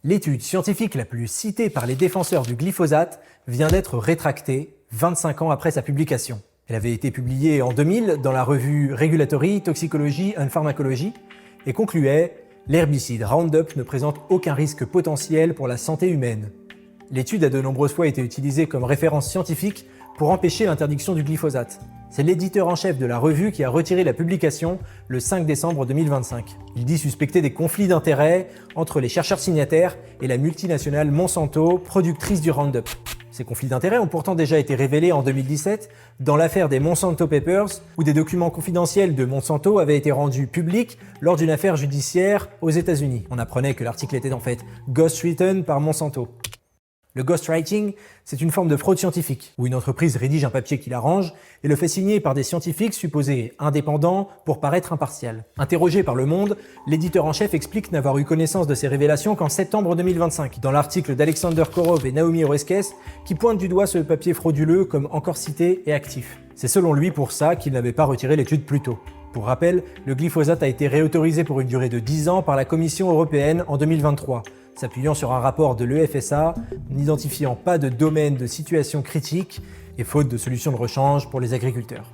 L'étude scientifique la plus citée par les défenseurs du glyphosate vient d'être rétractée 25 ans après sa publication. Elle avait été publiée en 2000 dans la revue Regulatory Toxicology and Pharmacology et concluait « L'herbicide Roundup ne présente aucun risque potentiel pour la santé humaine ». L'étude a de nombreuses fois été utilisée comme référence scientifique pour empêcher l'interdiction du glyphosate. C'est l'éditeur en chef de la revue qui a retiré la publication le 5 décembre 2025. Il dit suspecter des conflits d'intérêts entre les chercheurs signataires et la multinationale Monsanto, productrice du Roundup. Ces conflits d'intérêts ont pourtant déjà été révélés en 2017 dans l'affaire des Monsanto Papers, où des documents confidentiels de Monsanto avaient été rendus publics lors d'une affaire judiciaire aux États-Unis. On apprenait que l'article était en fait ghostwritten par Monsanto. Le ghostwriting, c'est une forme de fraude scientifique, où une entreprise rédige un papier qui l'arrange et le fait signer par des scientifiques supposés indépendants pour paraître impartial. Interrogé par Le Monde, l'éditeur en chef explique n'avoir eu connaissance de ces révélations qu'en septembre 2025, dans l'article d'Alexander Korov et Naomi Oreskes, qui pointe du doigt ce papier frauduleux comme encore cité et actif. C'est selon lui pour ça qu'il n'avait pas retiré l'étude plus tôt. Pour rappel, le glyphosate a été réautorisé pour une durée de 10 ans par la Commission européenne en 2023, s'appuyant sur un rapport de l'EFSA, n'identifiant pas de domaine de situation critique et faute de solutions de rechange pour les agriculteurs.